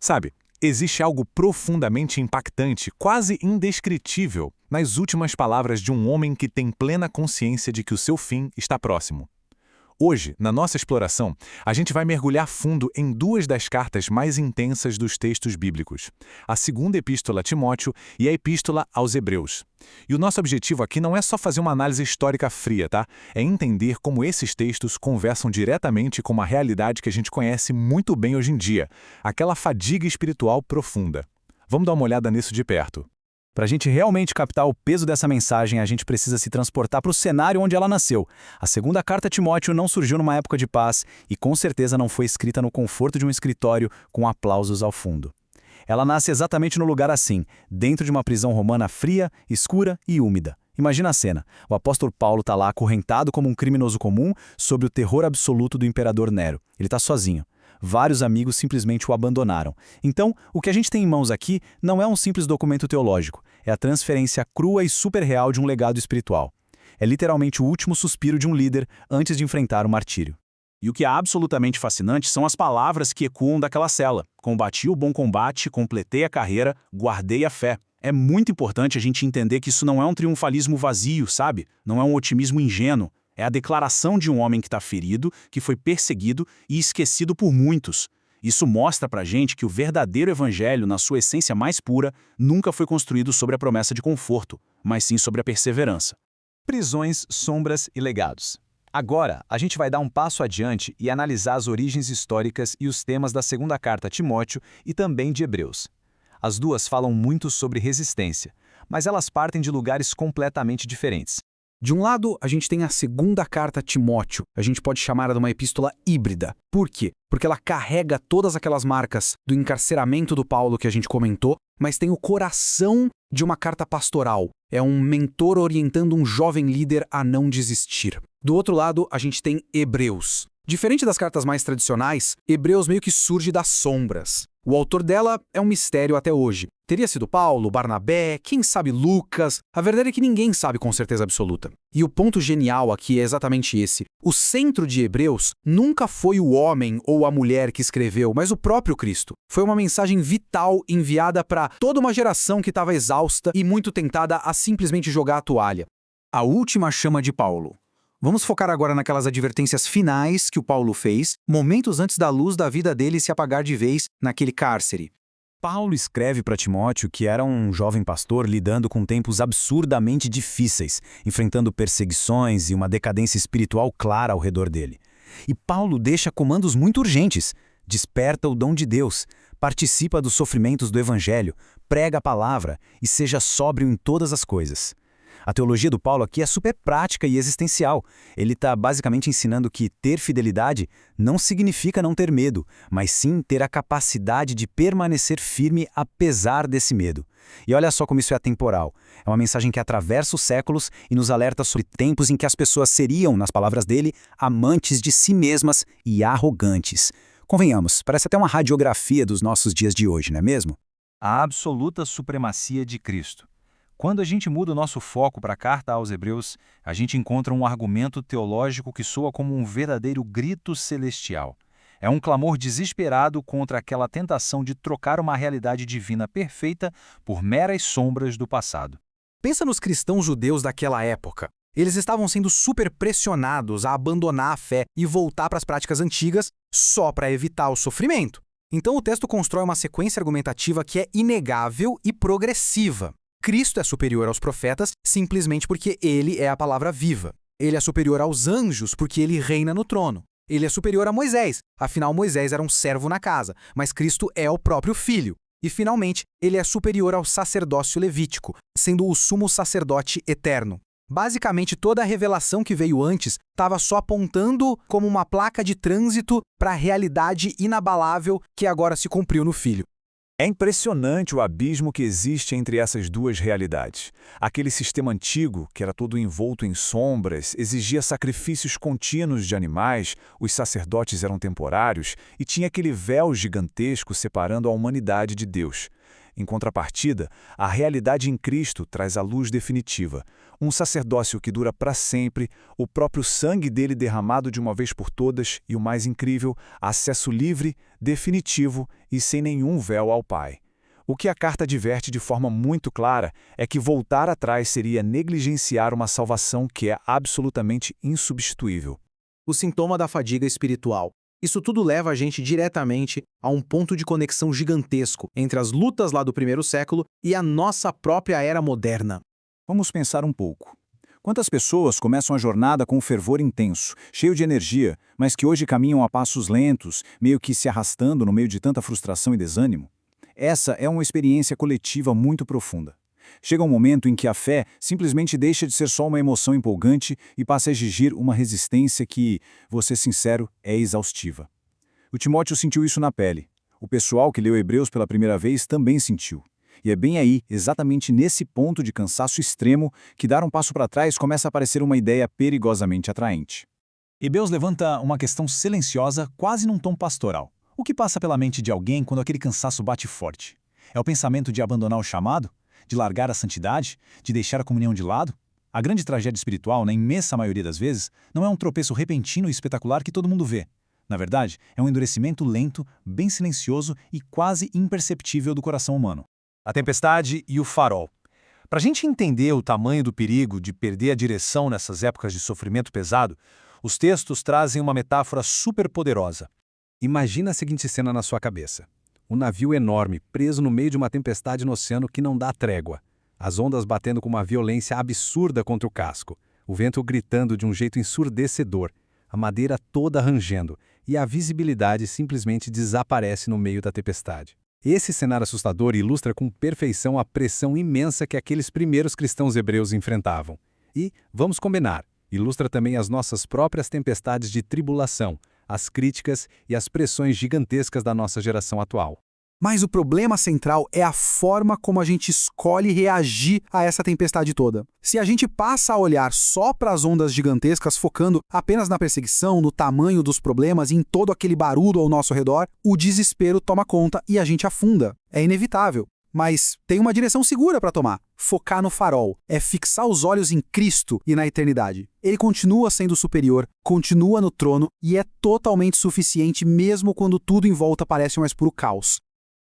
Sabe, existe algo profundamente impactante, quase indescritível, nas últimas palavras de um homem que tem plena consciência de que o seu fim está próximo. Hoje, na nossa exploração, a gente vai mergulhar fundo em duas das cartas mais intensas dos textos bíblicos, a segunda epístola a Timóteo e a epístola aos Hebreus. E o nosso objetivo aqui não é só fazer uma análise histórica fria, tá? É entender como esses textos conversam diretamente com uma realidade que a gente conhece muito bem hoje em dia, aquela fadiga espiritual profunda. Vamos dar uma olhada nisso de perto. Para a gente realmente captar o peso dessa mensagem, a gente precisa se transportar para o cenário onde ela nasceu. A segunda carta a Timóteo não surgiu numa época de paz e com certeza não foi escrita no conforto de um escritório com aplausos ao fundo. Ela nasce exatamente no lugar assim, dentro de uma prisão romana fria, escura e úmida. Imagina a cena. O apóstolo Paulo está lá acorrentado como um criminoso comum sob o terror absoluto do imperador Nero. Ele está sozinho. Vários amigos simplesmente o abandonaram. Então, o que a gente tem em mãos aqui não é um simples documento teológico, é a transferência crua e superreal de um legado espiritual. É literalmente o último suspiro de um líder antes de enfrentar o martírio. E o que é absolutamente fascinante são as palavras que ecoam daquela cela. Combati o bom combate, completei a carreira, guardei a fé. É muito importante a gente entender que isso não é um triunfalismo vazio, sabe? Não é um otimismo ingênuo. É a declaração de um homem que está ferido, que foi perseguido e esquecido por muitos. Isso mostra pra gente que o verdadeiro evangelho, na sua essência mais pura, nunca foi construído sobre a promessa de conforto, mas sim sobre a perseverança. Prisões, sombras e legados. Agora, a gente vai dar um passo adiante e analisar as origens históricas e os temas da segunda carta a Timóteo e também de Hebreus. As duas falam muito sobre resistência, mas elas partem de lugares completamente diferentes. De um lado, a gente tem a segunda carta a Timóteo. A gente pode chamar de uma epístola híbrida. Por quê? Porque ela carrega todas aquelas marcas do encarceramento do Paulo que a gente comentou, mas tem o coração de uma carta pastoral. É um mentor orientando um jovem líder a não desistir. Do outro lado, a gente tem Hebreus. Diferente das cartas mais tradicionais, Hebreus meio que surge das sombras. O autor dela é um mistério até hoje. Teria sido Paulo, Barnabé, quem sabe Lucas? A verdade é que ninguém sabe com certeza absoluta. E o ponto genial aqui é exatamente esse. O centro de Hebreus nunca foi o homem ou a mulher que escreveu, mas o próprio Cristo. Foi uma mensagem vital enviada para toda uma geração que estava exausta e muito tentada a simplesmente jogar a toalha. A última chama de Paulo. Vamos focar agora naquelas advertências finais que o Paulo fez, momentos antes da luz da vida dele se apagar de vez naquele cárcere. Paulo escreve para Timóteo que era um jovem pastor lidando com tempos absurdamente difíceis, enfrentando perseguições e uma decadência espiritual clara ao redor dele. E Paulo deixa comandos muito urgentes. Desperta o dom de Deus, participa dos sofrimentos do Evangelho, prega a palavra e seja sóbrio em todas as coisas. A teologia do Paulo aqui é super prática e existencial. Ele está basicamente ensinando que ter fidelidade não significa não ter medo, mas sim ter a capacidade de permanecer firme apesar desse medo. E olha só como isso é atemporal. É uma mensagem que atravessa os séculos e nos alerta sobre tempos em que as pessoas seriam, nas palavras dele, amantes de si mesmas e arrogantes. Convenhamos, parece até uma radiografia dos nossos dias de hoje, não é mesmo? A absoluta supremacia de Cristo. Quando a gente muda o nosso foco para a carta aos Hebreus, a gente encontra um argumento teológico que soa como um verdadeiro grito celestial. É um clamor desesperado contra aquela tentação de trocar uma realidade divina perfeita por meras sombras do passado. Pensa nos cristãos judeus daquela época. Eles estavam sendo super pressionados a abandonar a fé e voltar para as práticas antigas só para evitar o sofrimento. Então o texto constrói uma sequência argumentativa que é inegável e progressiva. Cristo é superior aos profetas simplesmente porque ele é a palavra viva. Ele é superior aos anjos porque ele reina no trono. Ele é superior a Moisés, afinal Moisés era um servo na casa, mas Cristo é o próprio Filho. E, finalmente, ele é superior ao sacerdócio levítico, sendo o sumo sacerdote eterno. Basicamente, toda a revelação que veio antes estava só apontando como uma placa de trânsito para a realidade inabalável que agora se cumpriu no Filho. É impressionante o abismo que existe entre essas duas realidades. Aquele sistema antigo, que era todo envolto em sombras, exigia sacrifícios contínuos de animais, os sacerdotes eram temporários e tinha aquele véu gigantesco separando a humanidade de Deus. Em contrapartida, a realidade em Cristo traz a luz definitiva, um sacerdócio que dura para sempre, o próprio sangue dele derramado de uma vez por todas e, o mais incrível, acesso livre, definitivo e sem nenhum véu ao Pai. O que a carta adverte de forma muito clara é que voltar atrás seria negligenciar uma salvação que é absolutamente insubstituível. O sintoma da fadiga espiritual. Isso tudo leva a gente diretamente a um ponto de conexão gigantesco entre as lutas lá do primeiro século e a nossa própria era moderna. Vamos pensar um pouco. Quantas pessoas começam a jornada com um fervor intenso, cheio de energia, mas que hoje caminham a passos lentos, meio que se arrastando no meio de tanta frustração e desânimo? Essa é uma experiência coletiva muito profunda. Chega um momento em que a fé simplesmente deixa de ser só uma emoção empolgante e passa a exigir uma resistência que, vou ser sincero, é exaustiva. O Timóteo sentiu isso na pele. O pessoal que leu Hebreus pela primeira vez também sentiu. E é bem aí, exatamente nesse ponto de cansaço extremo, que dar um passo para trás começa a parecer uma ideia perigosamente atraente. Hebreus levanta uma questão silenciosa, quase num tom pastoral. O que passa pela mente de alguém quando aquele cansaço bate forte? É o pensamento de abandonar o chamado? De largar a santidade? De deixar a comunhão de lado? A grande tragédia espiritual, na imensa maioria das vezes, não é um tropeço repentino e espetacular que todo mundo vê. Na verdade, é um endurecimento lento, bem silencioso e quase imperceptível do coração humano. A tempestade e o farol. Para a gente entender o tamanho do perigo de perder a direção nessas épocas de sofrimento pesado, os textos trazem uma metáfora super poderosa. Imagina a seguinte cena na sua cabeça. Um navio enorme, preso no meio de uma tempestade no oceano que não dá trégua. As ondas batendo com uma violência absurda contra o casco. O vento gritando de um jeito ensurdecedor. A madeira toda rangendo. E a visibilidade simplesmente desaparece no meio da tempestade. Esse cenário assustador ilustra com perfeição a pressão imensa que aqueles primeiros cristãos hebreus enfrentavam. E, vamos combinar, ilustra também as nossas próprias tempestades de tribulação, as críticas e as pressões gigantescas da nossa geração atual. Mas o problema central é a forma como a gente escolhe reagir a essa tempestade toda. Se a gente passa a olhar só para as ondas gigantescas, focando apenas na perseguição, no tamanho dos problemas e em todo aquele barulho ao nosso redor, o desespero toma conta e a gente afunda. É inevitável. Mas tem uma direção segura para tomar. Focar no farol. É fixar os olhos em Cristo e na eternidade. Ele continua sendo superior, continua no trono e é totalmente suficiente mesmo quando tudo em volta parece um mais puro caos.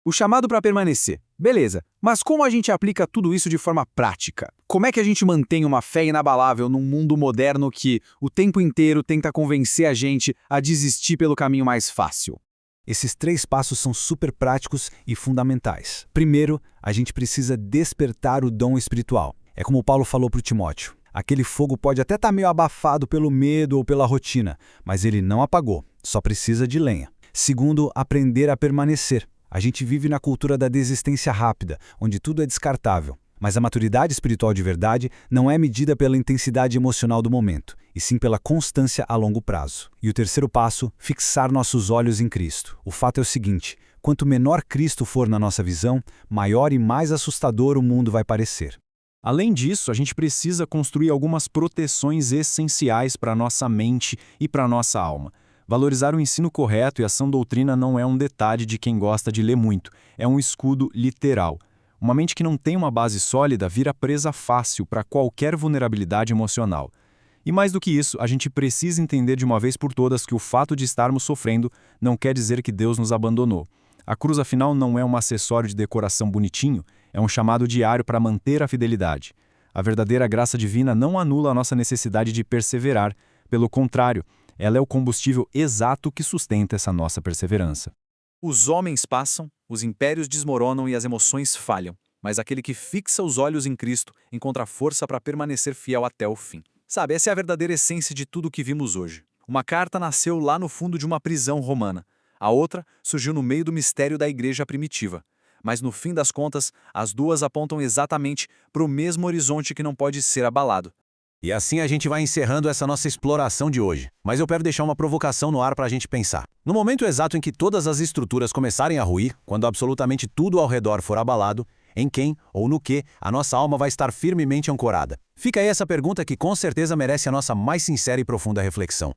O chamado para permanecer. Beleza, mas como a gente aplica tudo isso de forma prática? Como é que a gente mantém uma fé inabalável num mundo moderno que o tempo inteiro tenta convencer a gente a desistir pelo caminho mais fácil? Esses 3 passos são super práticos e fundamentais. Primeiro, a gente precisa despertar o dom espiritual. É como Paulo falou para o Timóteo. Aquele fogo pode até estar meio abafado pelo medo ou pela rotina, mas ele não apagou, só precisa de lenha. Segundo, aprender a permanecer. A gente vive na cultura da desistência rápida, onde tudo é descartável. Mas a maturidade espiritual de verdade não é medida pela intensidade emocional do momento, e sim pela constância a longo prazo. E o terceiro passo, fixar nossos olhos em Cristo. O fato é o seguinte, quanto menor Cristo for na nossa visão, maior e mais assustador o mundo vai parecer. Além disso, a gente precisa construir algumas proteções essenciais para a nossa mente e para a nossa alma. Valorizar o ensino correto e a sã doutrina não é um detalhe de quem gosta de ler muito, é um escudo literal. Uma mente que não tem uma base sólida vira presa fácil para qualquer vulnerabilidade emocional. E mais do que isso, a gente precisa entender de uma vez por todas que o fato de estarmos sofrendo não quer dizer que Deus nos abandonou. A cruz, afinal, não é um acessório de decoração bonitinho, é um chamado diário para manter a fidelidade. A verdadeira graça divina não anula a nossa necessidade de perseverar, pelo contrário, ela é o combustível exato que sustenta essa nossa perseverança. Os homens passam, os impérios desmoronam e as emoções falham, mas aquele que fixa os olhos em Cristo encontra força para permanecer fiel até o fim. Sabe, essa é a verdadeira essência de tudo o que vimos hoje. Uma carta nasceu lá no fundo de uma prisão romana. A outra surgiu no meio do mistério da igreja primitiva. Mas no fim das contas, as duas apontam exatamente para o mesmo horizonte que não pode ser abalado. E assim a gente vai encerrando essa nossa exploração de hoje. Mas eu quero deixar uma provocação no ar para a gente pensar. No momento exato em que todas as estruturas começarem a ruir, quando absolutamente tudo ao redor for abalado, em quem ou no que a nossa alma vai estar firmemente ancorada? Fica aí essa pergunta que com certeza merece a nossa mais sincera e profunda reflexão.